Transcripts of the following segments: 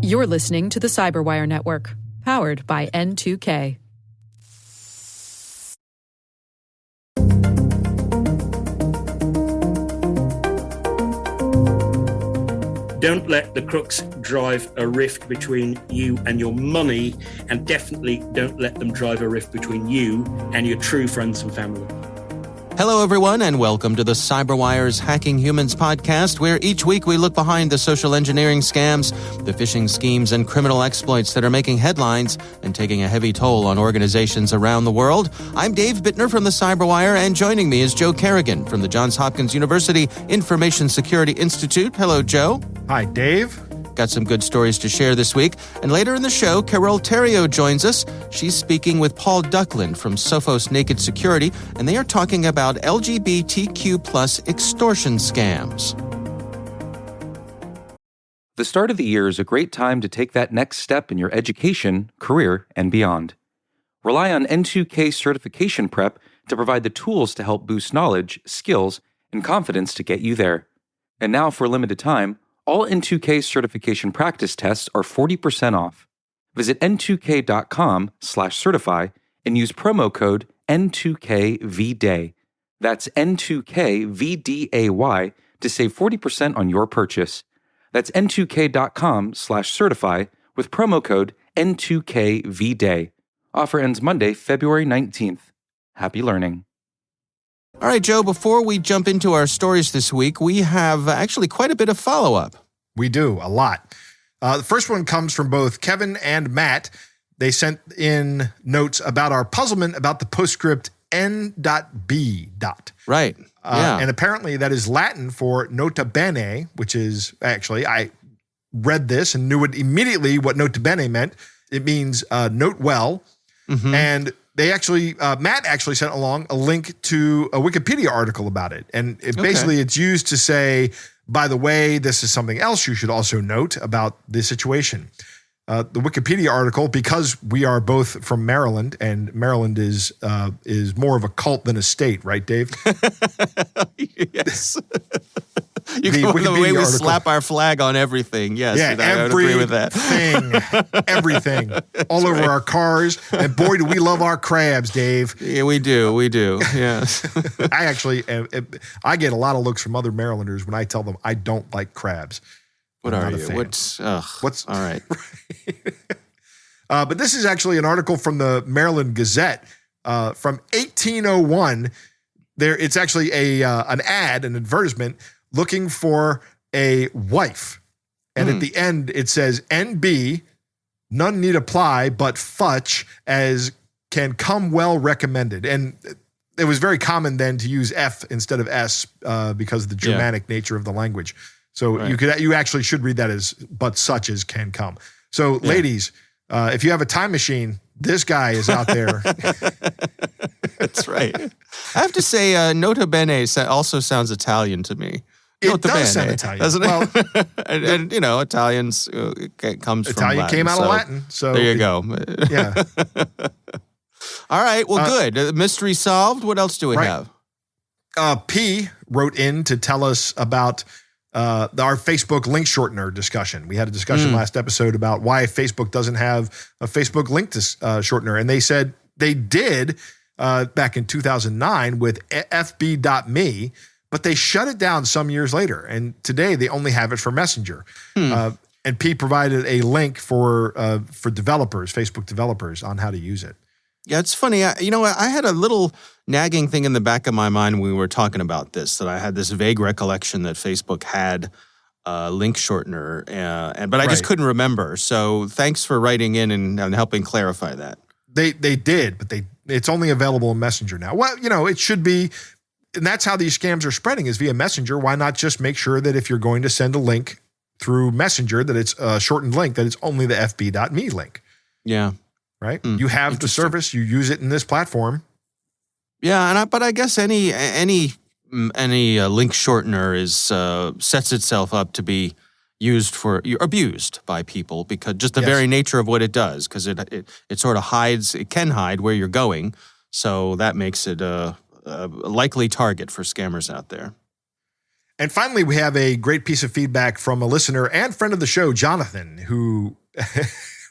You're listening to the Cyberwire Network, powered by N2K. Don't let the crooks drive a rift between you and your money, and definitely don't let them drive a rift between you and your true friends and family. Hello, everyone, and welcome to the CyberWire's Hacking Humans podcast, where each week we look behind the social engineering scams, the phishing schemes, and criminal exploits that are making headlines and taking a heavy toll on organizations around the world. I'm Dave Bittner from the CyberWire, and joining me is Joe Kerrigan from the Johns Hopkins University Information Security Institute. Hello, Joe. Hi, Dave. Got some good stories to share this week. And later in the show, Carol Theriault joins us. She's speaking with Paul Duckland from Sophos Naked Security, and they are talking about LGBTQ plus extortion scams. The start of the year is a great time to take that next step in your education, career, and beyond. Rely on N2K certification prep to provide the tools to help boost knowledge, skills, and confidence to get you there. And now, for a limited time, all N2K certification practice tests are 40% off. Visit n2k.com/certify and use promo code N2KVDAY. That's N2KVDAY to save 40% on your purchase. That's n2k.com/certify with promo code N2KVDAY. Offer ends Monday, February 19th. Happy learning. All right, Joe, before we jump into our stories this week, we have actually quite a bit of follow-up. We do, a lot. The first one comes from both Kevin and Matt. They sent in notes about our puzzlement about the postscript N.B. Right, yeah. And apparently that is Latin for nota bene, which is actually, I read this and knew it immediately what nota bene meant. It means note well. Mm-hmm. And they actually, Matt actually sent along a link to a Wikipedia article about it. And basically it's used to say, by the way, this is something else you should also note about this situation. The Wikipedia article, because we are both from Maryland, and Maryland is more of a cult than a state, right, Dave? Yes. The way we slap our flag on everything. Yes, yeah, I would agree with that. Everything. All over our cars. And boy, do we love our crabs, Dave. Yeah, we do. Yes. I get a lot of looks from other Marylanders when I tell them I don't like crabs. What are you? What's all right. But this is actually an article from the Maryland Gazette from 1801. It's actually an advertisement looking for a wife. And at the end, it says, NB, none need apply, but futch as can come well recommended. And it was very common then to use F instead of S because of the Germanic nature of the language. So you actually should read that as, but such as can come. So ladies, if you have a time machine, this guy is out there. That's right. I have to say, nota bene also sounds Italian to me. It does sound Italian, doesn't it? Well, and Italians comes from Latin. Italian came out of Latin, so there you go. Yeah. All right. Well, good. Mystery solved. What else do we have? P wrote in to tell us about our Facebook link shortener discussion. We had a discussion last episode about why Facebook doesn't have a Facebook link shortener, and they said they did back in 2009 with fb.me. But they shut it down some years later, and today they only have it for Messenger. And P provided a link for developers, Facebook developers, on how to use it. Yeah, it's funny. I had a little nagging thing in the back of my mind when we were talking about this, that I had this vague recollection that Facebook had a link shortener, but I just couldn't remember. So thanks for writing in and helping clarify that. They did, but it's only available in Messenger now. Well, it should be. And that's how these scams are spreading, is via Messenger. Why not just make sure that if you're going to send a link through Messenger, that it's a shortened link, that it's only the fb.me link. Yeah. Right? You have the service, you use it in this platform. Yeah, but I guess any link shortener is sets itself up to be abused by people, because just the very nature of what it does, because it sort of hides, it can hide where you're going. So that makes it a likely target for scammers out there. And finally, we have a great piece of feedback from a listener and friend of the show, Jonathan, who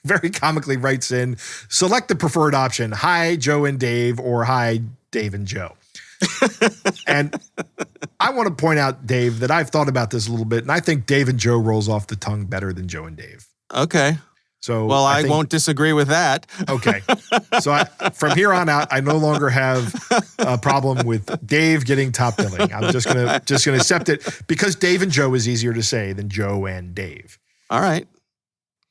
very comically writes in, select the preferred option, hi, Joe and Dave, or hi, Dave and Joe. And I want to point out, Dave, that I've thought about this a little bit, and I think Dave and Joe rolls off the tongue better than Joe and Dave. Okay. So well, I won't disagree with that. Okay. So from here on out, I no longer have a problem with Dave getting top billing. I'm just gonna accept it because Dave and Joe is easier to say than Joe and Dave. All right.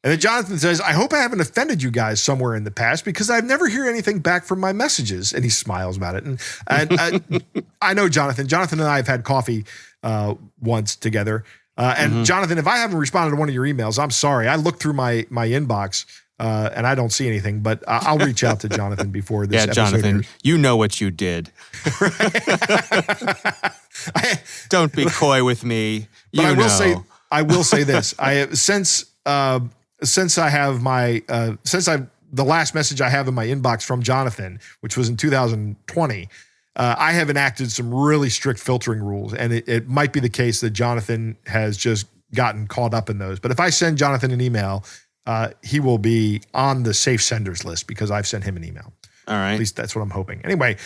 And then Jonathan says, I hope I haven't offended you guys somewhere in the past because I've never heard anything back from my messages. And he smiles about it. And I know Jonathan. Jonathan and I have had coffee once together. And Jonathan, if I haven't responded to one of your emails, I'm sorry. I looked through my inbox and I don't see anything, but I'll reach out to Jonathan before this episode. Jonathan, airs. you know what you did. Don't be coy with me. But I will say this. The last message I have in my inbox from Jonathan, which was in 2020, I have enacted some really strict filtering rules, and it might be the case that Jonathan has just gotten caught up in those. But if I send Jonathan an email, he will be on the safe senders list because I've sent him an email. All right. At least that's what I'm hoping. Anyway,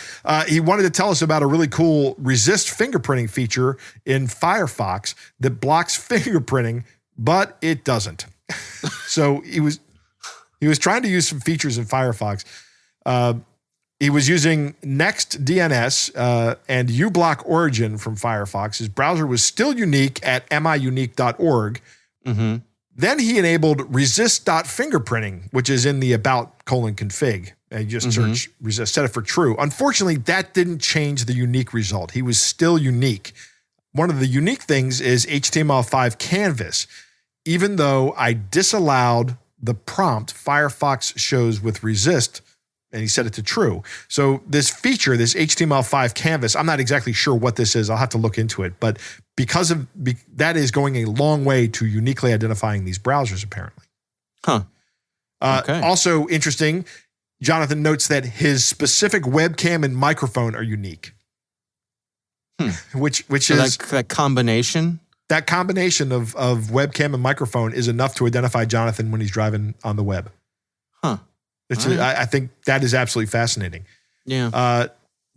he wanted to tell us about a really cool resist fingerprinting feature in Firefox that blocks fingerprinting, but it doesn't. So he was trying to use some features in Firefox. He was using NextDNS and uBlock Origin from Firefox. His browser was still unique at miunique.org. Mm-hmm. Then he enabled resist.fingerprinting, which is in the about:config. And you just search resist, set it for true. Unfortunately, that didn't change the unique result. He was still unique. One of the unique things is HTML5 canvas. Even though I disallowed the prompt Firefox shows with resist, and he set it to true. So this feature, this HTML5 canvas, I'm not exactly sure what this is. I'll have to look into it. But because of that is going a long way to uniquely identifying these browsers, apparently. Huh. Okay. Also interesting, Jonathan notes that his specific webcam and microphone are unique. Which so is that combination? That combination of webcam and microphone is enough to identify Jonathan when he's driving on the web. Huh. I think that is absolutely fascinating. Yeah.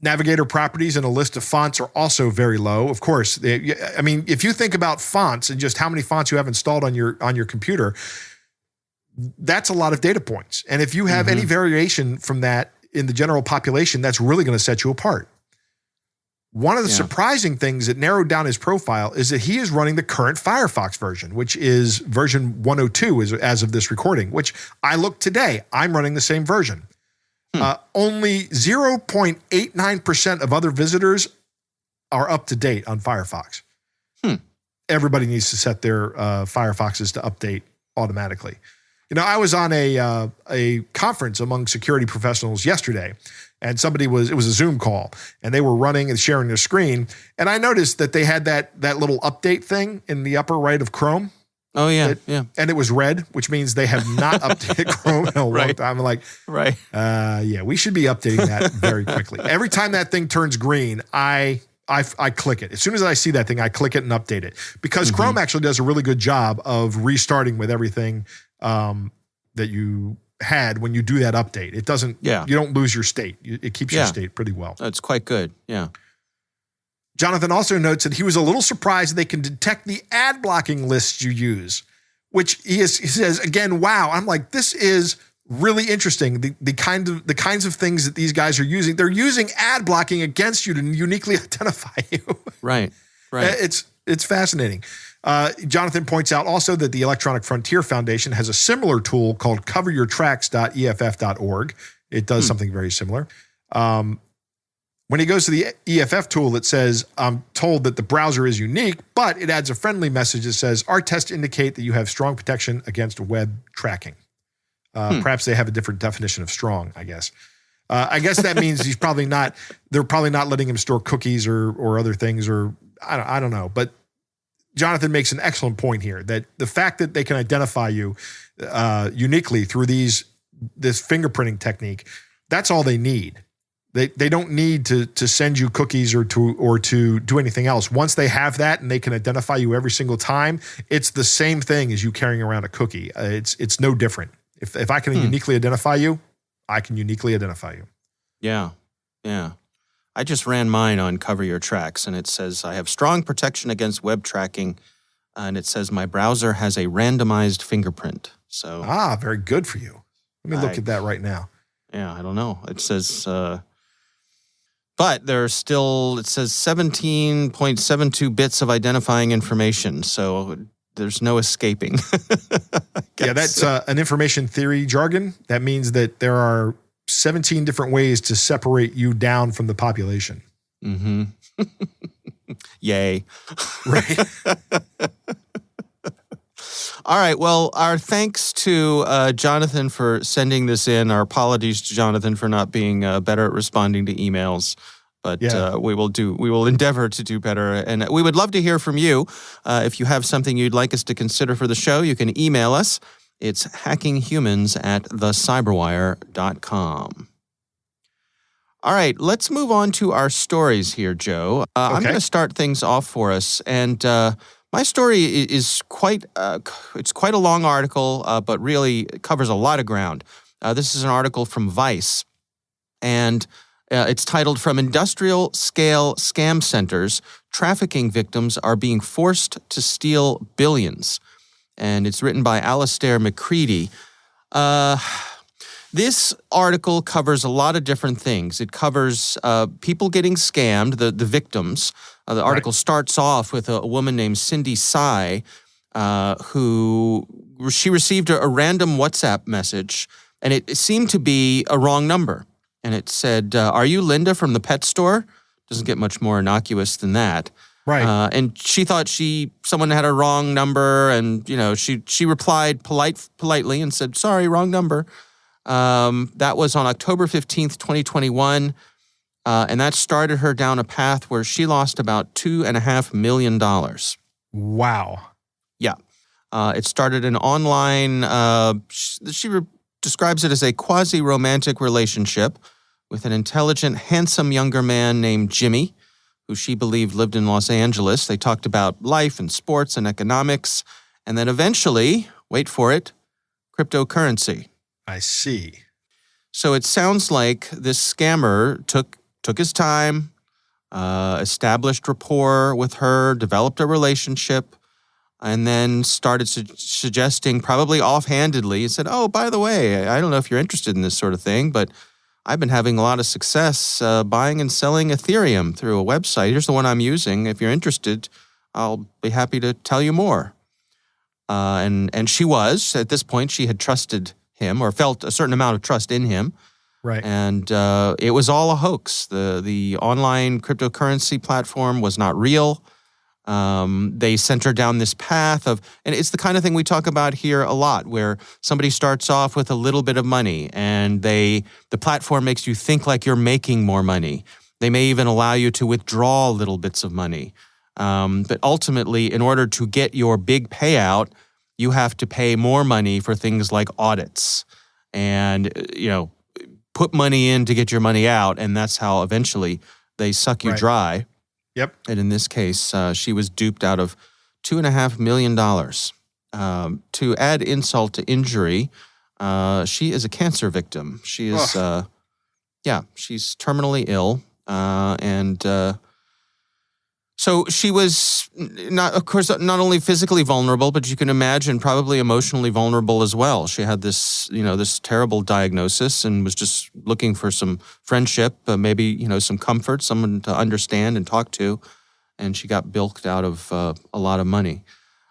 Navigator properties and a list of fonts are also very low. Of course, if you think about fonts and just how many fonts you have installed on your computer, that's a lot of data points. And if you have any variation from that in the general population, that's really going to set you apart. One of the surprising things that narrowed down his profile is that he is running the current Firefox version, which is version 102 as of this recording, which I looked today. I'm running the same version. Only 0.89% of other visitors are up to date on Firefox. Everybody needs to set their Firefoxes to update automatically. You know, I was on a conference among security professionals yesterday, and it was a Zoom call, and they were running and sharing their screen. And I noticed that they had that little update thing in the upper right of Chrome. Oh, yeah. And it was red, which means they have not updated Chrome in a long time. I'm like, we should be updating that very quickly. Every time that thing turns green, I click it. As soon as I see that thing, I click it and update it. Because Chrome actually does a really good job of restarting with everything that you had when you do that update. It doesn't, you don't lose your state. It keeps your state pretty well. That's quite good. Yeah. Jonathan also notes that he was a little surprised that they can detect the ad blocking lists you use, which he says, again, wow. I'm like, this is really interesting. The kinds of things that these guys are using. They're using ad blocking against you to uniquely identify you. Right. It's fascinating. Jonathan points out also that the Electronic Frontier Foundation has a similar tool called coveryourtracks.eff.org. It does something very similar. When he goes to the EFF tool, it says, I'm told that the browser is unique, but it adds a friendly message that says, our tests indicate that you have strong protection against web tracking. Perhaps they have a different definition of strong, I guess. I guess that means they're probably not letting him store cookies or other things, or I don't know. But Jonathan makes an excellent point here that the fact that they can identify you uniquely through this fingerprinting technique, that's all they need. They don't need to send you cookies or to do anything else. Once they have that and they can identify you every single time, it's the same thing as you carrying around a cookie. It's no different. If I can uniquely identify you, I can uniquely identify you. Yeah. I just ran mine on Cover Your Tracks, and it says I have strong protection against web tracking, and it says my browser has a randomized fingerprint. So very good for you. Let me look at that right now. Yeah, I don't know. It says, but there's still, it says 17.72 bits of identifying information, so there's no escaping. Yeah, that's an information theory jargon. That means that there are 17 different ways to separate you down from the population. Mm-hmm. Yay. Right. All right. Well, our thanks to Jonathan for sending this in. Our apologies to Jonathan for not being better at responding to emails. But we will endeavor to do better. And we would love to hear from you. If you have something you'd like us to consider for the show, you can email us. It's hackinghumans@thecyberwire.com. All right, let's move on to our stories here, Joe. I'm going to start things off for us. And my story is quite a long article, but really covers a lot of ground. This is an article from Vice, and it's titled, "From Industrial Scale Scam Centers, Trafficking Victims Are Being Forced to Steal Billions." And it's written by Alastair McCready. This article covers a lot of different things. It covers people getting scammed, the victims. The article starts off with a woman named Cindy Tsai, she received a random WhatsApp message, and it seemed to be a wrong number. And it said, "Are you Linda from the pet store?" Doesn't get much more innocuous than that. Right. And she thought someone had a wrong number, and she replied politely and said, "Sorry, wrong number." That was on October 15th, 2021, and that started her down a path where she lost about $2.5 million. Wow. Yeah. It started an online, she describes it as a quasi-romantic relationship with an intelligent, handsome younger man named Jimmy, who she believed lived in Los Angeles. They talked about life and sports and economics, and then eventually, wait for it, cryptocurrency. I see. So it sounds like this scammer took his time, established rapport with her, developed a relationship, and then started suggesting, probably offhandedly, he said, "Oh, by the way, I don't know if you're interested in this sort of thing, but I've been having a lot of success buying and selling Ethereum through a website. Here's the one I'm using. If you're interested, I'll be happy to tell you more." And she was, at this point, she had trusted him or felt a certain amount of trust in him. Right. And it was all a hoax. The online cryptocurrency platform was not real. They sent her down this path and it's the kind of thing we talk about here a lot, where somebody starts off with a little bit of money and the platform makes you think like you're making more money. They may even allow you to withdraw little bits of money. But ultimately, in order to get your big payout, you have to pay more money for things like audits and, put money in to get your money out. And that's how eventually they suck you dry. Yep. And in this case, she was duped out of $2.5 million. To add insult to injury, she is a cancer victim. She is, she's terminally ill. So she was not only physically vulnerable, but you can imagine probably emotionally vulnerable as well. She had this terrible diagnosis and was just looking for some friendship, maybe, some comfort, someone to understand and talk to. And she got bilked out of a lot of money.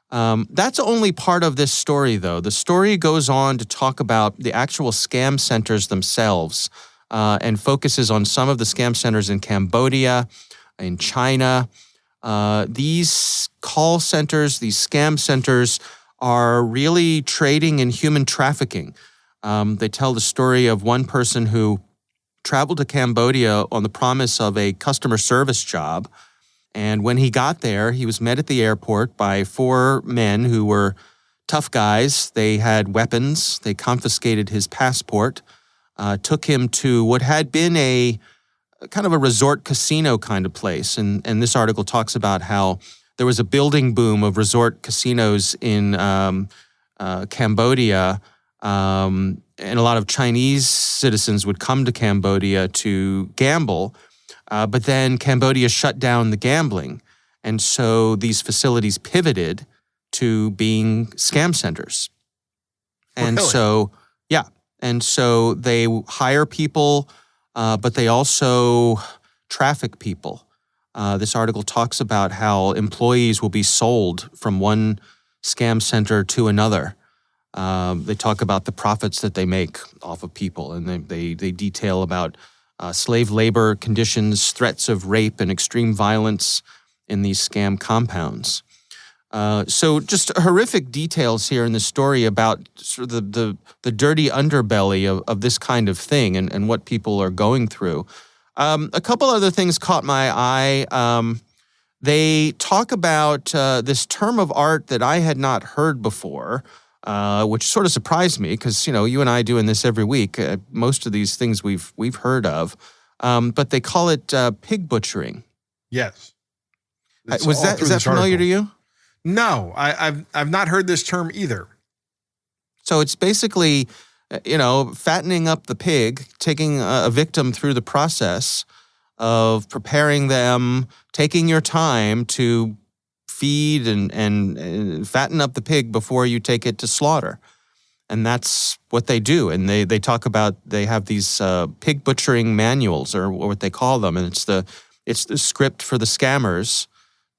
That's only part of this story, though. The story goes on to talk about the actual scam centers themselves and focuses on some of the scam centers in Cambodia, in China. These call centers, these scam centers are really trading in human trafficking. They tell the story of one person who traveled to Cambodia on the promise of a customer service job. And when he got there, he was met at the airport by 4 men who were tough guys. They had weapons. They confiscated his passport, took him to what had been a kind of a resort casino kind of place. And this article talks about how there was a building boom of resort casinos in Cambodia, and a lot of Chinese citizens would come to Cambodia to gamble, but then Cambodia shut down the gambling. And so these facilities pivoted to being scam centers. And Really? So they hire people, but they also traffic people. This article talks about how employees will be sold from one scam center to another. They talk about the profits that they make off of people, and they detail about slave labor conditions, threats of rape and extreme violence in these scam compounds. So just horrific details here in the story about sort of the dirty underbelly of this kind of thing and what people are going through. A couple other things caught my eye. They talk about this term of art that I had not heard before, which sort of surprised me because, you and I doing this every week, most of these things we've heard of, but they call it pig butchering. Yes. Is that familiar to you? No, I've not heard this term either. So it's basically, fattening up the pig, taking a victim through the process of preparing them, taking your time to feed and fatten up the pig before you take it to slaughter. And that's what they do. And they talk about, they have these pig butchering manuals, or what they call them. And it's the script for the scammers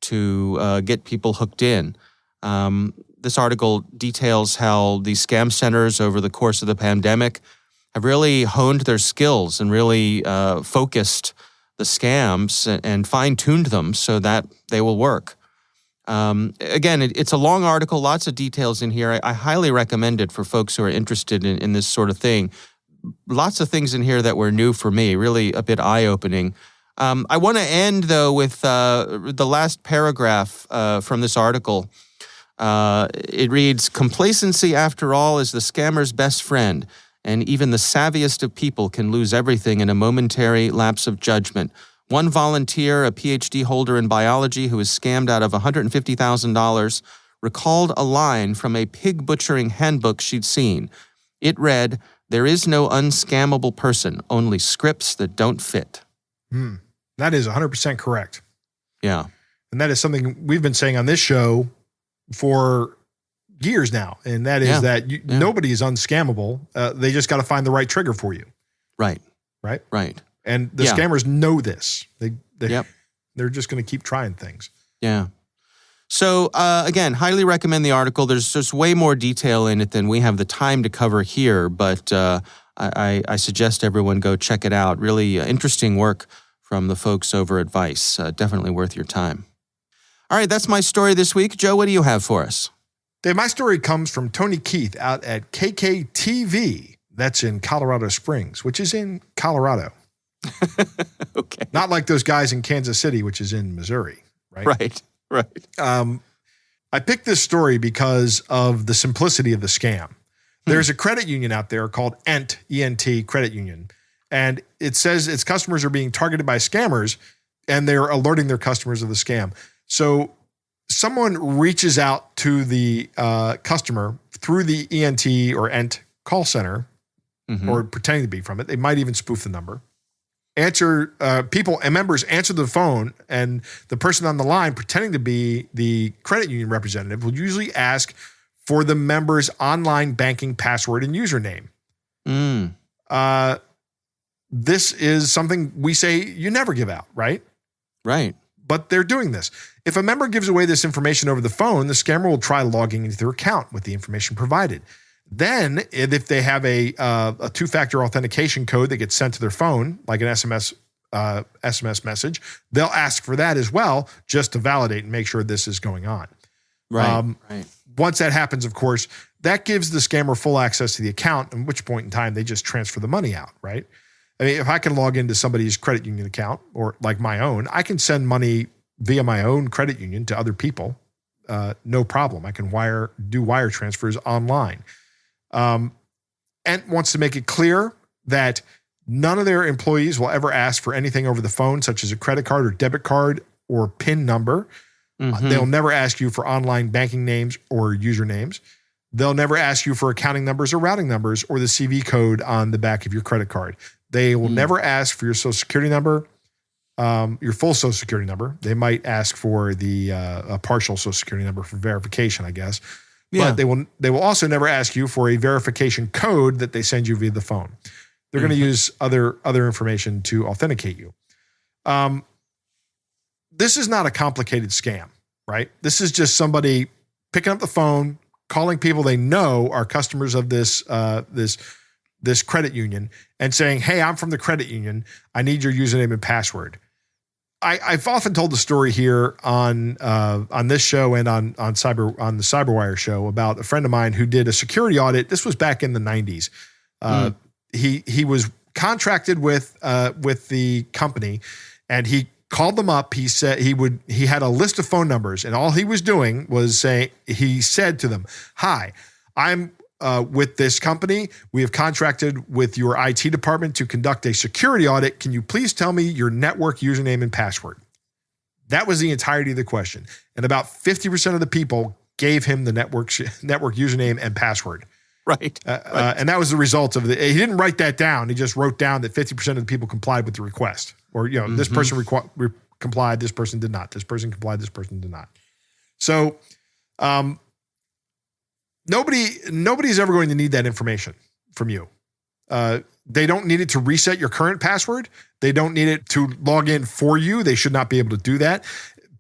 to get people hooked in. This article details how these scam centers over the course of the pandemic have really honed their skills and really focused the scams and fine-tuned them so that they will work. Again, it's a long article, lots of details in here. I highly recommend it for folks who are interested in this sort of thing. Lots of things in here that were new for me, really a bit eye-opening. I want to end, though, with the last paragraph from this article. It reads, "Complacency, after all, is the scammer's best friend, and even the savviest of people can lose everything in a momentary lapse of judgment. One volunteer, a PhD holder in biology who was scammed out of $150,000, recalled a line from a pig butchering handbook she'd seen. It read, 'There is no unscammable person, only scripts that don't fit.'" That is 100% correct. Yeah. And that is something we've been saying on this show for years now. And that is that nobody is unscammable. They just got to find the right trigger for you. Right. Right? Right. And the scammers know this. They're just going to keep trying things. Yeah. So, again, highly recommend the article. There's just way more detail in it than we have the time to cover here, but I suggest everyone go check it out. Really interesting work from the folks over at Vice. Definitely worth your time. All right, that's my story this week. Joe, what do you have for us? Dave, my story comes from Tony Keith out at KKTV. That's in Colorado Springs, which is in Colorado. Okay. Not like those guys in Kansas City, which is in Missouri, right? Right. I picked this story because of the simplicity of the scam. There's a credit union out there called ENT, E-N-T, Credit Union. And it says its customers are being targeted by scammers, and they're alerting their customers of the scam. So someone reaches out to the customer through the ENT or ENT call center, or pretending to be from it. They might even spoof the number. People and members answer the phone, and the person on the line pretending to be the credit union representative will usually ask for the member's online banking password and username. This is something we say you never give out, right? Right. But they're doing this. If a member gives away this information over the phone, the scammer will try logging into their account with the information provided. Then, if they have a two-factor authentication code that gets sent to their phone, like an SMS message, they'll ask for that as well, just to validate and make sure this is going on. Right. Once that happens, of course, that gives the scammer full access to the account, at which point in time they just transfer the money out, right? I mean, if I can log into somebody's credit union account, or like my own, I can send money via my own credit union to other people. No problem. I can do wire transfers online. And wants to make it clear that None of their employees will ever ask for anything over the phone, such as a credit card or debit card or PIN number. They'll never ask you for online banking names or usernames. They'll never ask you for accounting numbers or routing numbers or the CV code on the back of your credit card. They will never ask for your social security number, your full social security number. They might ask for the a partial social security number for verification, I guess. Yeah. But they will also never ask you for a verification code that they send you via the phone. They're going to use other information to authenticate you. This is not a complicated scam, right? This is just somebody picking up the phone, calling people they know are customers of this credit union and saying, "Hey, I'm from the credit union. I need your username and password." I've often told the story here on this show and on the Cyberwire show about a friend of mine who did a security audit. This was back in the 90s. He was contracted with the company, and he called them up. He said he had a list of phone numbers, and all he was doing was he said to them, "Hi, I'm with this company. We have contracted with your IT department to conduct a security audit. Can you please tell me your network username and password?" That was the entirety of the question. And about 50% of the people gave him the network username and password. Right. And that was the result of he didn't write that down. He just wrote down that 50% of the people complied with the request. Or, this person complied, this person did not. This person complied, this person did not. So, nobody's ever going to need that information from you. They don't need it to reset your current password. They don't need it to log in for you. They should not be able to do that.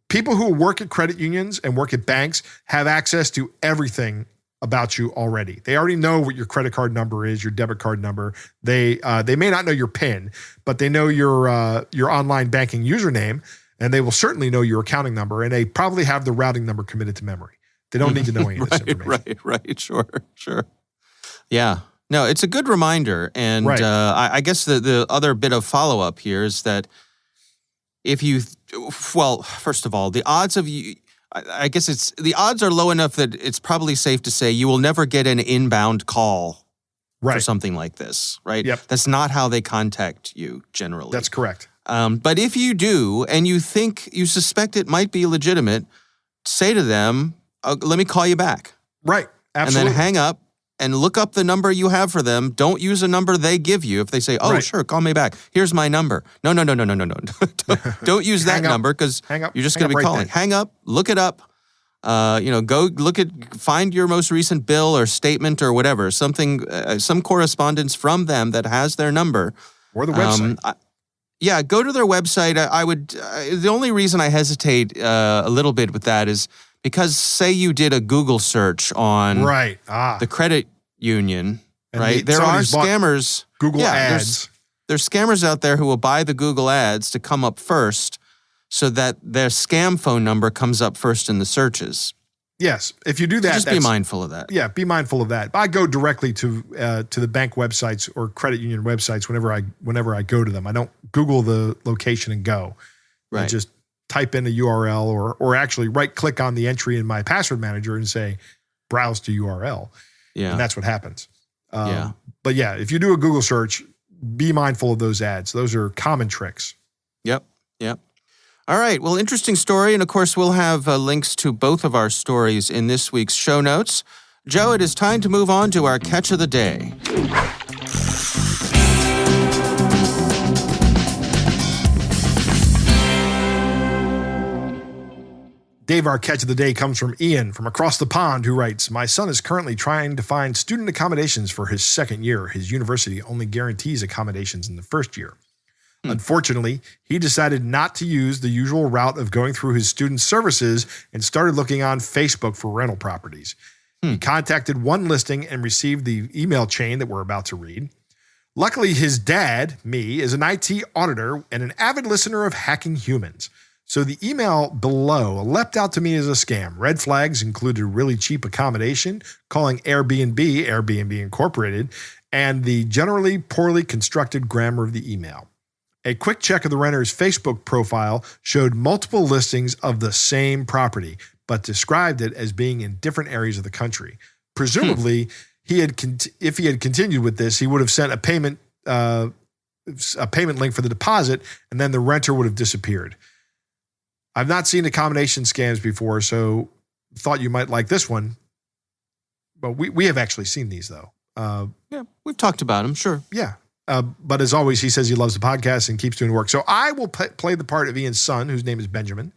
People who work at credit unions and work at banks have access to everything about you already. They already know what your credit card number is, your debit card number. They may not know your PIN, but they know your online banking username, and they will certainly know your accounting number, and they probably have the routing number committed to memory. They don't need to know any of this information. Right. Sure. Yeah. No, it's a good reminder. And I guess the other bit of follow-up here is that first of all, the odds of you, I guess the odds are low enough that it's probably safe to say you will never get an inbound call for something like this, right? Yep. That's not how they contact you generally. That's correct. But if you do, and you suspect it might be legitimate, say to them, "Let me call you back." Right. Absolutely. And then hang up and look up the number you have for them. Don't use a number they give you. If they say, sure, call me back. Here's my number. No. Don't use that number because you're just going to be calling. Hang up, look it up. Go find your most recent bill or statement or whatever, something, some correspondence from them that has their number. Or the website. Go to their website. I would, the only reason I hesitate a little bit with that is because say you did a Google search on the credit union, and right? There are scammers. Google ads. There's scammers out there who will buy the Google ads to come up first so that their scam phone number comes up first in the searches. Yes. If you do that, just be mindful of that. Yeah, be mindful of that. I go directly to the bank websites or credit union websites whenever I go to them. I don't Google the location and go. Right. I just type in a URL or actually right-click on the entry in my password manager and say, browse to URL. Yeah. And that's what happens. But yeah, if you do a Google search, be mindful of those ads. Those are common tricks. Yep. All right. Well, interesting story. And of course, we'll have links to both of our stories in this week's show notes. Joe, it is time to move on to our catch of the day. Dave, our catch of the day comes from Ian from across the pond, who writes, "My son is currently trying to find student accommodations for his second year. His university only guarantees accommodations in the first year. Unfortunately, he decided not to use the usual route of going through his student services and started looking on Facebook for rental properties. He contacted one listing and received the email chain that we're about to read. Luckily, his dad, me, is an IT auditor and an avid listener of Hacking Humans. So the email below leapt out to me as a scam. Red flags included really cheap accommodation, calling Airbnb Incorporated, and the generally poorly constructed grammar of the email. A quick check of the renter's Facebook profile showed multiple listings of the same property, but described it as being in different areas of the country. Presumably, if he had continued with this, he would have sent a payment a payment link for the deposit, and then the renter would have disappeared. I've not seen accommodation scams before, so thought you might like this one. But we have actually seen these, though. Yeah, we've talked about them, sure. Yeah. But as always, he says he loves the podcast and keeps doing work. So I will play the part of Ian's son, whose name is Benjamin.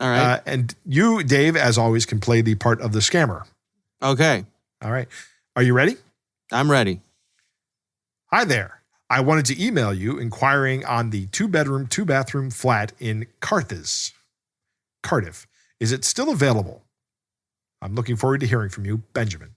All right. And you, Dave, as always, can play the part of the scammer. Okay. All right. Are you ready? I'm ready. Hi there. I wanted to email you inquiring on the 2-bedroom, 2-bathroom flat in Carthage, Cardiff. Is it still available? I'm looking forward to hearing from you, Benjamin.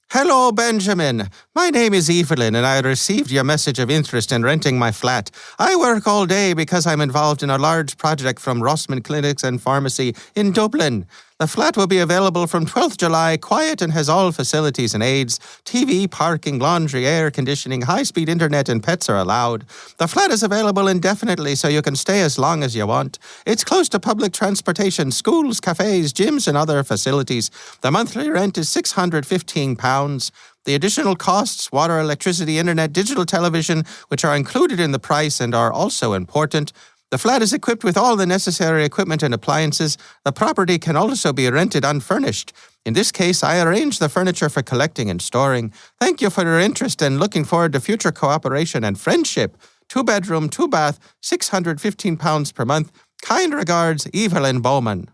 Hello, Benjamin. My name is Evelyn, and I received your message of interest in renting my flat. I work all day because I'm involved in a large project from Rossman Clinics and Pharmacy in Dublin. The flat will be available from 12th July, quiet and has all facilities and aids. TV, parking, laundry, air conditioning, high-speed internet, and pets are allowed. The flat is available indefinitely, so you can stay as long as you want. It's close to public transportation, schools, cafes, gyms, and other facilities. The monthly rent is £615. The additional costs, water, electricity, internet, digital television, which are included in the price and are also important. The flat is equipped with all the necessary equipment and appliances. The property can also be rented unfurnished. In this case, I arrange the furniture for collecting and storing. Thank you for your interest and looking forward to future cooperation and friendship. 2-bedroom, 2-bath, £615 per month. Kind regards, Evelyn Bowman.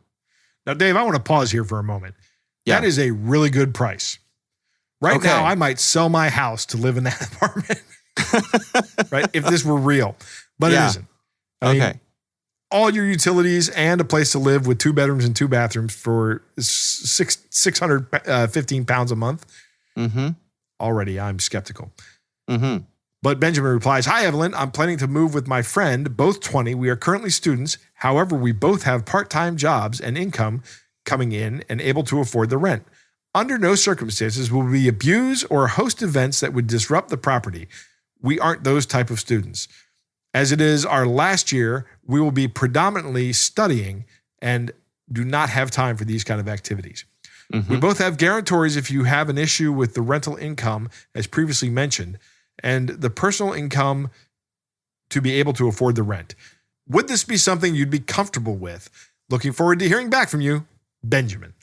Now, Dave, I want to pause here for a moment. Yeah. That is a really good price. Right Okay. now, I might sell my house to live in that apartment. Right? If this were real. But Yeah. it isn't. I mean, Okay. all your utilities and a place to live with 2 bedrooms and 2 bathrooms for £615 a month. Mm-hmm. Already, I'm skeptical. Mm-hmm. But Benjamin replies, Hi, Evelyn. I'm planning to move with my friend, both 20. We are currently students. However, we both have part-time jobs and income coming in and able to afford the rent. Under no circumstances will we abuse or host events that would disrupt the property. We aren't those type of students. As it is our last year, we will be predominantly studying and do not have time for these kind of activities. Mm-hmm. We both have guarantors if you have an issue with the rental income, as previously mentioned, and the personal income to be able to afford the rent. Would this be something you'd be comfortable with? Looking forward to hearing back from you, Benjamin.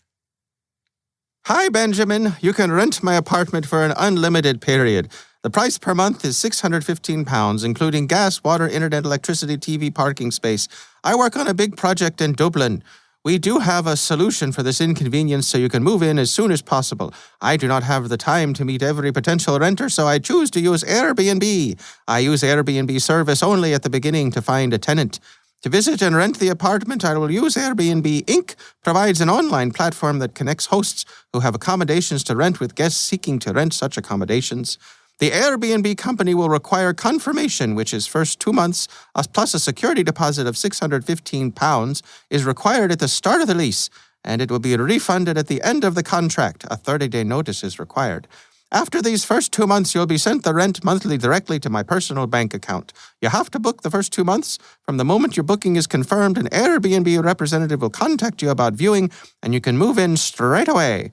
Hi, Benjamin. You can rent my apartment for an unlimited period. The price per month is £615, including gas, water, internet, electricity, TV, parking space. I work on a big project in Dublin. We do have a solution for this inconvenience so you can move in as soon as possible. I do not have the time to meet every potential renter, so I choose to use Airbnb. I use Airbnb service only at the beginning to find a tenant. To visit and rent the apartment, I will use Airbnb Inc. provides an online platform that connects hosts who have accommodations to rent with guests seeking to rent such accommodations. The Airbnb company will require confirmation, which is first 2 months, plus a security deposit of £615 is required at the start of the lease, and it will be refunded at the end of the contract. A 30-day notice is required. After these first 2 months, you'll be sent the rent monthly directly to my personal bank account. You have to book the first 2 months. From the moment your booking is confirmed, an Airbnb representative will contact you about viewing, and you can move in straight away.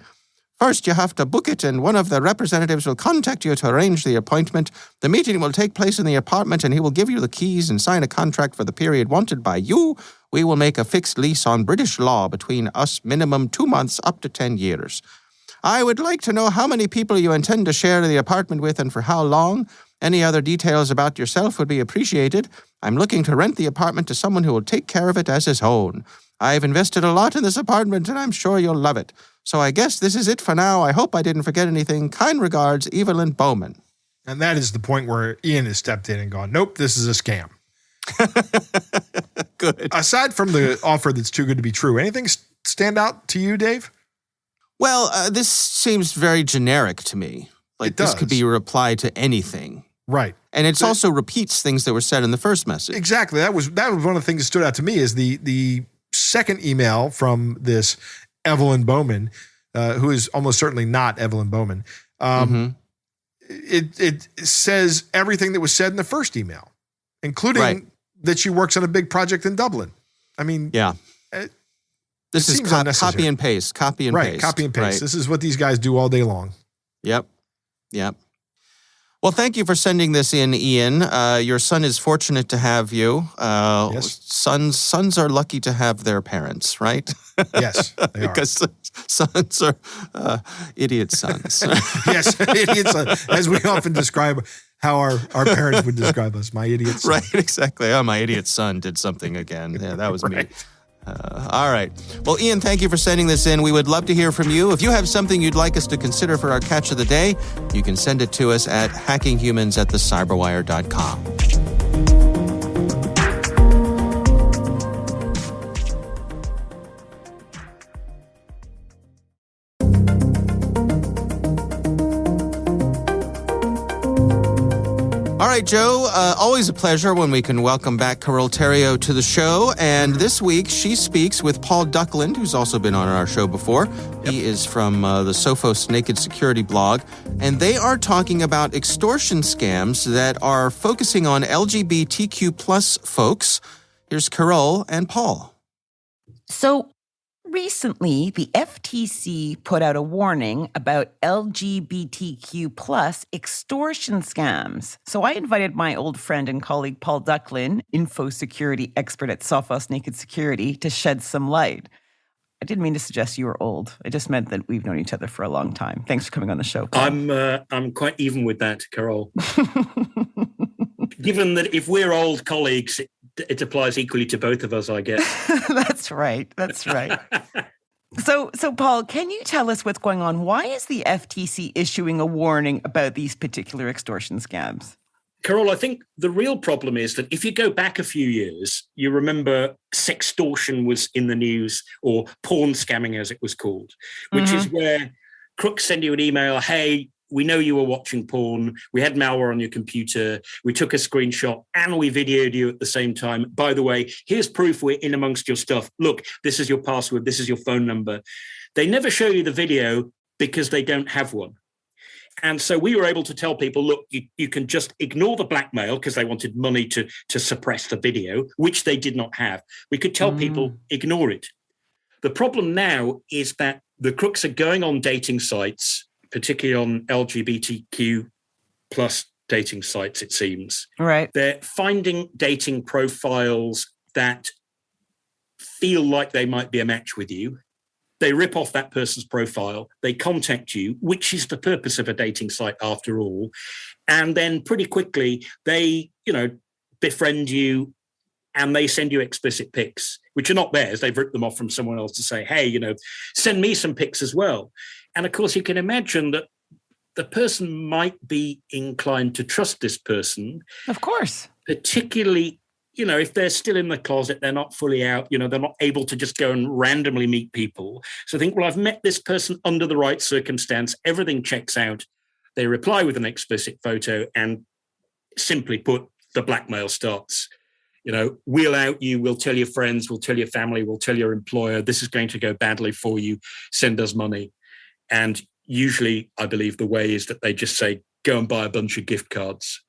First, you have to book it, and one of the representatives will contact you to arrange the appointment. The meeting will take place in the apartment, and he will give you the keys and sign a contract for the period wanted by you. We will make a fixed lease on British law between us, minimum 2 months up to 10 years. I would like to know how many people you intend to share the apartment with and for how long. Any other details about yourself would be appreciated. I'm looking to rent the apartment to someone who will take care of it as his own. I've invested a lot in this apartment, and I'm sure you'll love it. So I guess this is it for now. I hope I didn't forget anything. Kind regards, Evelyn Bowman. And that is the point where Ian has stepped in and gone, nope, this is a scam. Good. Aside from the offer that's too good to be true, anything stand out to you, Dave? Well, this seems very generic to me. Like It does. This could be replied to anything. Right. And it also repeats things that were said in the first message. Exactly. That was one of the things that stood out to me is the second email from this Evelyn Bowman, who is almost certainly not Evelyn Bowman. It says everything that was said in the first email, including that she works on a big project in Dublin. I mean, Yeah. This is seems copy unnecessary. and paste. Copy and right, paste. copy and paste. Right. This is what these guys do all day long. Yep. Well, thank you for sending this in, Ian. Your son is fortunate to have you. Yes. Sons are lucky to have their parents, right? Yes, they are. Because sons are idiot sons. Yes, idiots, as we often describe how our parents would describe us, my idiot son. Right, exactly. Oh, my idiot son did something again. Yeah, that was me. All right. Well, Ian, thank you for sending this in. We would love to hear from you. If you have something you'd like us to consider for our catch of the day, you can send it to us at hackinghumans@thecyberwire.com. All right, Joe, always a pleasure when we can welcome back Carol Theriault to the show. And this week, she speaks with Paul Duckland, who's also been on our show before. Yep. He is from the Sophos Naked Security blog. And they are talking about extortion scams that are focusing on LGBTQ plus folks. Here's Carol and Paul. So, recently, the FTC put out a warning about LGBTQ plus extortion scams. So I invited my old friend and colleague Paul Duckland, info security expert at Sophos Naked Security, to shed some light. I didn't mean to suggest you were old. I just meant that we've known each other for a long time. Thanks for coming on the show, Paul. I'm quite even with that, Carol. Given that if we're old colleagues, it applies equally to both of us, I guess. That's right. So, Paul, can you tell us what's going on? Why is the FTC issuing a warning about these particular extortion scams? Carol, I think the real problem is that if you go back a few years, you remember sextortion was in the news, or porn scamming as it was called, which is where crooks send you an email, hey, we know you were watching porn. We had malware on your computer. We took a screenshot and we videoed you at the same time. By the way, here's proof we're in amongst your stuff. Look, this is your password. This is your phone number. They never show you the video because they don't have one. And so we were able to tell people, look, you can just ignore the blackmail because they wanted money to suppress the video, which they did not have. We could tell people, ignore it. The problem now is that the crooks are going on dating sites, particularly on LGBTQ plus dating sites, it seems. Right. They're finding dating profiles that feel like they might be a match with you. They rip off that person's profile. They contact you, which is the purpose of a dating site after all. And then pretty quickly, they, befriend you and they send you explicit pics, which are not theirs. They've ripped them off from someone else to say, hey, send me some pics as well. And of course, you can imagine that the person might be inclined to trust this person. Of course. Particularly, if they're still in the closet, they're not fully out, they're not able to just go and randomly meet people. So think, well, I've met this person under the right circumstance. Everything checks out. They reply with an explicit photo and simply put, the blackmail starts. We'll out you, we'll tell your friends, we'll tell your family, we'll tell your employer, this is going to go badly for you. Send us money. And usually, I believe the way is that they just say, go and buy a bunch of gift cards,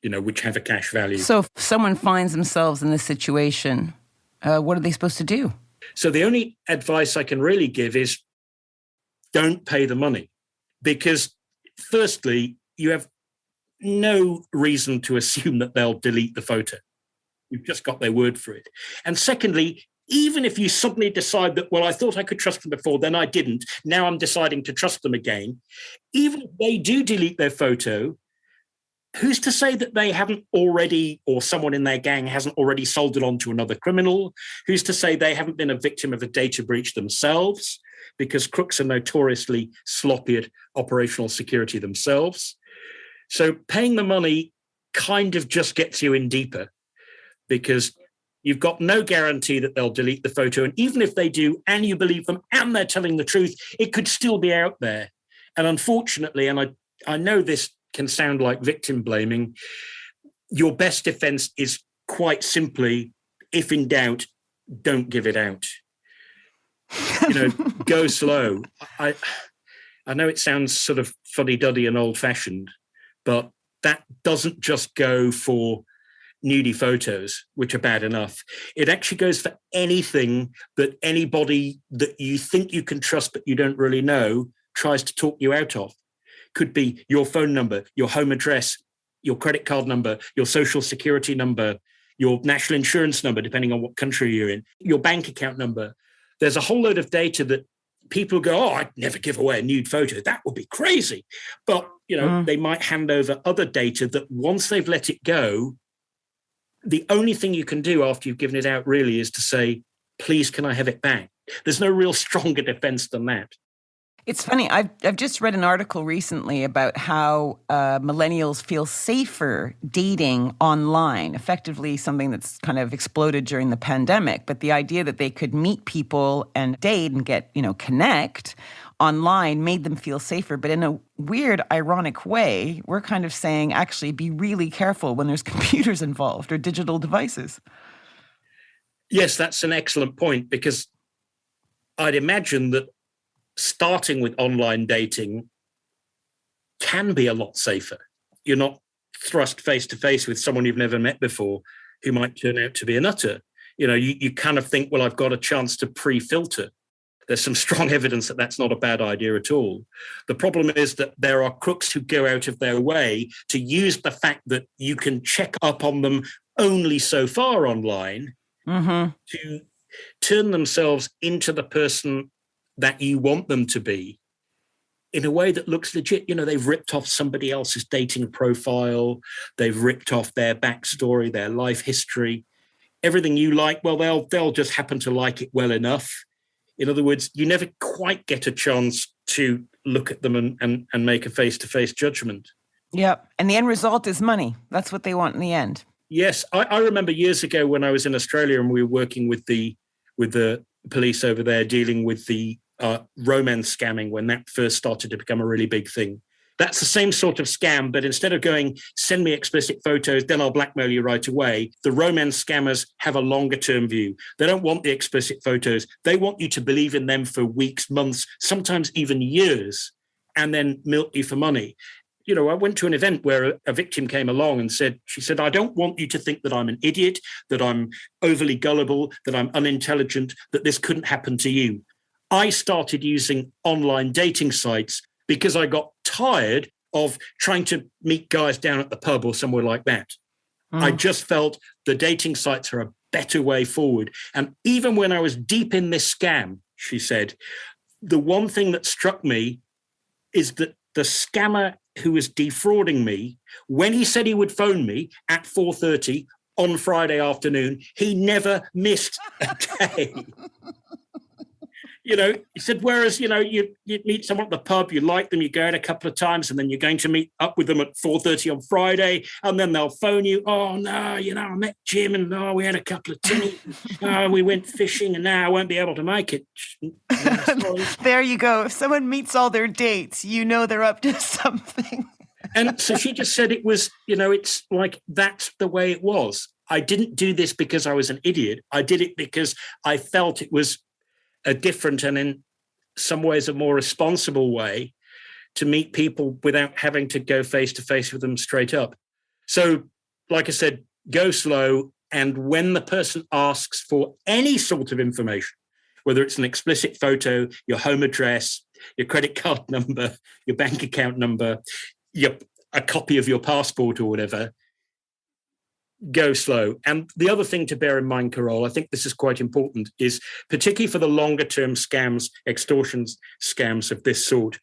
which have a cash value. So if someone finds themselves in this situation, what are they supposed to do? So the only advice I can really give is don't pay the money. Because firstly, you have no reason to assume that they'll delete the photo. You've just got their word for it. And secondly, even if you suddenly decide that, well, I thought I could trust them before, then I didn't. Now I'm deciding to trust them again. Even if they do delete their photo, who's to say that they haven't already, or someone in their gang hasn't already sold it on to another criminal? Who's to say they haven't been a victim of a data breach themselves? Because crooks are notoriously sloppy at operational security themselves. So paying the money kind of just gets you in deeper, because you've got no guarantee that they'll delete the photo. And even if they do, and you believe them, and they're telling the truth, it could still be out there. And unfortunately, and I know this can sound like victim blaming, your best defense is quite simply, if in doubt, don't give it out. Go slow. I know it sounds sort of fuddy-duddy and old-fashioned, but that doesn't just go for nudie photos, which are bad enough. It actually goes for anything that anybody that you think you can trust but you don't really know tries to talk you out of. could be your phone number, your home address, your credit card number, your social security number, your national insurance number, depending on what country you're in, your bank account number. There's a whole load of data that people go, oh, I'd never give away a nude photo. That would be crazy. But, they might hand over other data that once they've let it go, the only thing you can do after you've given it out really is to say, please, can I have it back? There's no real stronger defense than that. It's funny. I've just read an article recently about how millennials feel safer dating online, effectively something that's kind of exploded during the pandemic. But the idea that they could meet people and date and get, connect online made them feel safer. But in a weird, ironic way, we're kind of saying, actually, be really careful when there's computers involved or digital devices. Yes, that's an excellent point, because I'd imagine that starting with online dating can be a lot safer. You're not thrust face to face with someone you've never met before who might turn out to be a nutter. You kind of think, well, I've got a chance to pre-filter. There's some strong evidence that that's not a bad idea at all. The problem is that there are crooks who go out of their way to use the fact that you can check up on them only so far online to turn themselves into the person that you want them to be in a way that looks legit. They've ripped off somebody else's dating profile. They've ripped off their backstory, their life history, everything you like. Well, they'll just happen to like it well enough. In other words, you never quite get a chance to look at them and make a face-to-face judgment. Yeah. And the end result is money. That's what they want in the end. Yes. I remember years ago when I was in Australia and we were working with the police over there dealing with the romance scamming when that first started to become a really big thing. That's the same sort of scam, but instead of going, send me explicit photos, then I'll blackmail you right away, the romance scammers have a longer term view. They don't want the explicit photos. They want you to believe in them for weeks, months, sometimes even years, and then milk you for money. I went to an event where a victim came along and she said, I don't want you to think that I'm an idiot, that I'm overly gullible, that I'm unintelligent, that this couldn't happen to you. I started using online dating sites because I got tired of trying to meet guys down at the pub or somewhere like that. I just felt the dating sites are a better way forward. And even when I was deep in this scam, she said, the one thing that struck me is that the scammer who was defrauding me, when he said he would phone me at 4:30 on Friday afternoon, he never missed a day. He said, whereas, you meet someone at the pub, you like them, you go out a couple of times, and then you're going to meet up with them at 4:30 on Friday, and then they'll phone you, oh, no, I met Jim, and we had a couple of tinnies, we went fishing, and now I won't be able to make it. There you go. If someone meets all their dates, they're up to something. And so she just said it was, it's like that's the way it was. I didn't do this because I was an idiot. I did it because I felt it was a different and in some ways a more responsible way to meet people without having to go face to face with them straight up. So, like I said, go slow. And when the person asks for any sort of information, whether it's an explicit photo, your home address, your credit card number, your bank account number, a copy of your passport or whatever, go slow. And the other thing to bear in mind, Carol, I think this is quite important, is particularly for the longer term scams, extortion scams of this sort.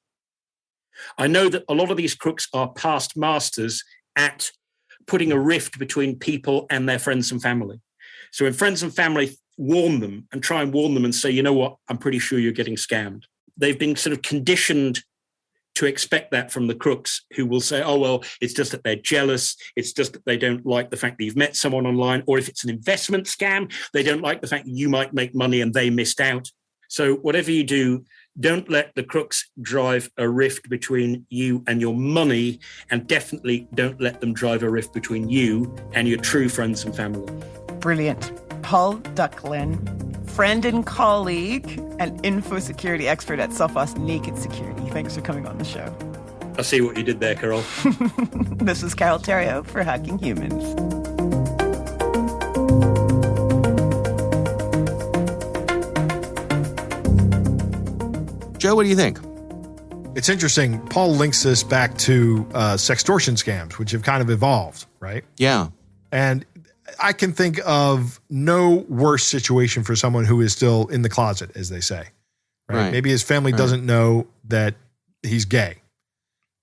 I know that a lot of these crooks are past masters at putting a rift between people and their friends and family. So when friends and family warn them and try and warn them and say, you know what, I'm pretty sure you're getting scammed, they've been sort of conditioned to expect that from the crooks, who will say, oh, well, it's just that they're jealous. It's just that they don't like the fact that you've met someone online. Or if it's an investment scam, they don't like the fact that you might make money and they missed out. So whatever you do, don't let the crooks drive a rift between you and your money, and definitely don't let them drive a rift between you and your true friends and family. Brilliant. Paul Ducklin, friend and colleague and info security expert at Sophos Naked Security. Thanks for coming on the show. I see what you did there, Carol. This is Carol Theriault for Hacking Humans. Joe, what do you think? It's interesting. Paul links this back to sextortion scams, which have kind of evolved, right? Yeah. And I can think of no worse situation for someone who is still in the closet, as they say. Right? Maybe his family doesn't know that he's gay.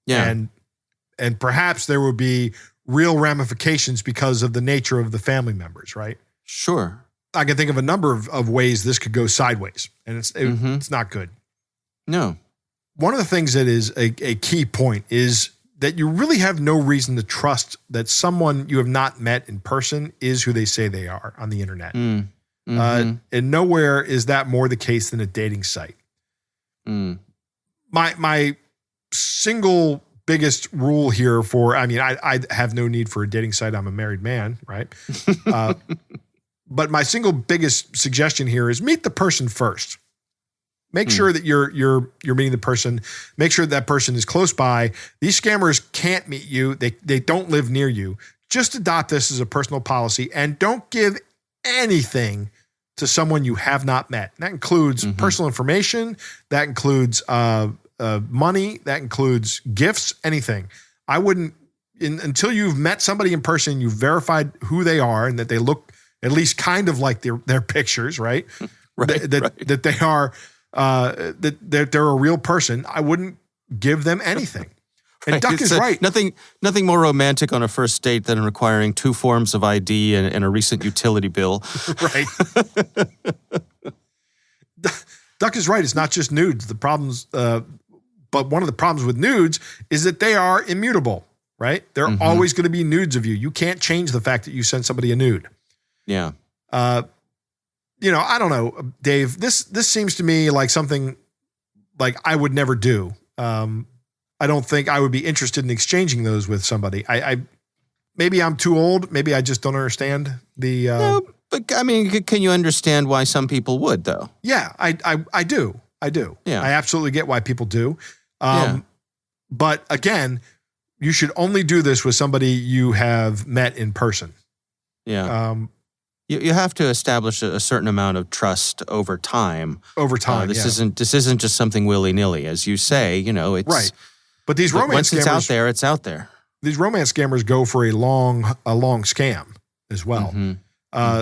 Yeah. And perhaps there would be real ramifications because of the nature of the family members, right? Sure. I can think of a number of ways this could go sideways, and it's not good. No. One of the things that is a key point is that you really have no reason to trust that someone you have not met in person is who they say they are on the internet. And nowhere is that more the case than a dating site. My single biggest rule here I have no need for a dating site. I'm a married man, right? But my single biggest suggestion here is meet the person first. Make sure that you're meeting the person. Make sure that person is close by. These scammers can't meet you. They don't live near you. Just adopt this as a personal policy and don't give anything to someone you have not met. And that includes personal information. That includes money. That includes gifts. Anything. I wouldn't until you've met somebody in person. You've verified who they are and that they look at least kind of like their pictures, right? That they are. That they're a real person. I wouldn't give them anything. And Duck is right. Nothing more romantic on a first date than requiring 2 forms of ID and a recent utility bill. Right. Duck is right. It's not just nudes. The problems, but one of the problems with nudes is that they are immutable. Right? They're always going to be nudes of you. You can't change the fact that you sent somebody a nude. Yeah. I don't know, Dave, this seems to me like something like I would never do. I don't think I would be interested in exchanging those with somebody. I maybe I'm too old. Maybe I just don't understand the. No, but I mean, can you understand why some people would though? Yeah, I do. Yeah. I absolutely get why people do. But again, you should only do this with somebody you have met in person. Yeah. You have to establish a certain amount of trust over time. This isn't just something willy-nilly, as you say. It's right. But these romance scammers, once it's out there, it's out there. These romance scammers go for a long scam as well.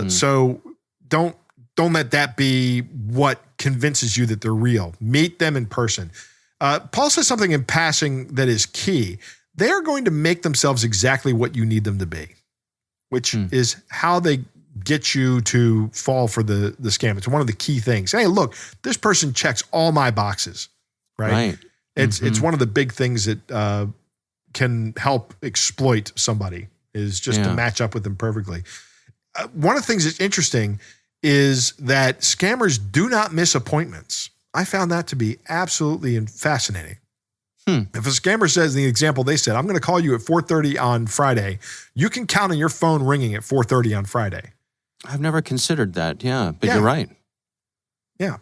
So don't let that be what convinces you that they're real. Meet them in person. Paul says something in passing that is key. They are going to make themselves exactly what you need them to be, which is how they get you to fall for the scam. It's one of the key things. Hey, look, this person checks all my boxes, right? It's one of the big things that can help exploit somebody is just to match up with them perfectly. One of the things that's interesting is that scammers do not miss appointments. I found that to be absolutely fascinating. If a scammer says, the example they said, I'm going to call you at 4:30 on Friday, you can count on your phone ringing at 4:30 on Friday. I've never considered that. But you're right. Yeah.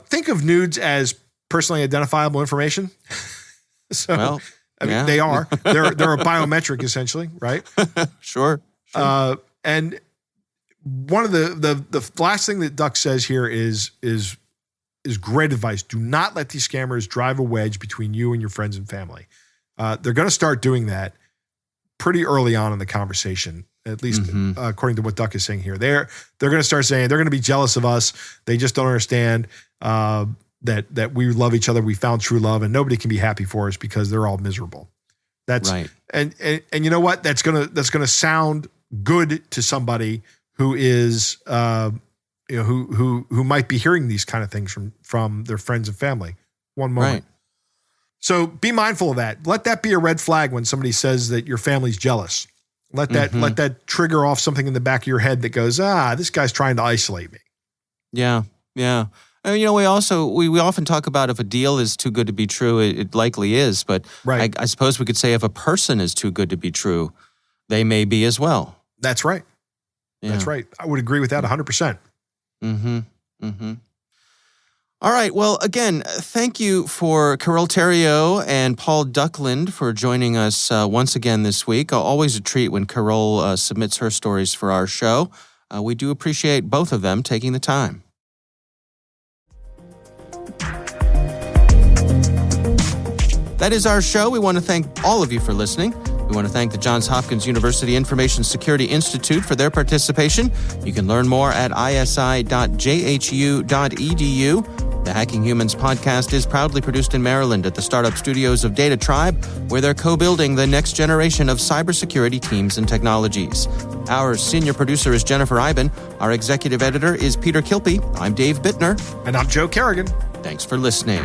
Think of nudes as personally identifiable information. So, they are. They're a biometric essentially, right? Sure. And one of the last thing that Duck says here is great advice. Do not let these scammers drive a wedge between you and your friends and family. They're going to start doing that pretty early on in the conversation, at least according to what Duck is saying here. They're going to start saying they're going to be jealous of us. They just don't understand that we love each other. We found true love, and nobody can be happy for us because they're all miserable. That's right. And you know what? That's gonna sound good to somebody who is who might be hearing these kind of things from their friends and family. One moment. Right. So be mindful of that. Let that be a red flag when somebody says that your family's jealous. Let that trigger off something in the back of your head that goes, this guy's trying to isolate me. Yeah. And, we often talk about if a deal is too good to be true, it likely is. But I suppose we could say if a person is too good to be true, they may be as well. That's right. Yeah. That's right. I would agree with that 100%. All right. Well, again, thank you for Carol Theriault and Paul Duckland for joining us once again this week. Always a treat when Carol submits her stories for our show. We do appreciate both of them taking the time. That is our show. We want to thank all of you for listening. We want to thank the Johns Hopkins University Information Security Institute for their participation. You can learn more at isi.jhu.edu. The Hacking Humans podcast is proudly produced in Maryland at the startup studios of Data Tribe, where they're co-building the next generation of cybersecurity teams and technologies. Our senior producer is Jennifer Iben. Our executive editor is Peter Kilpie. I'm Dave Bittner. And I'm Joe Kerrigan. Thanks for listening.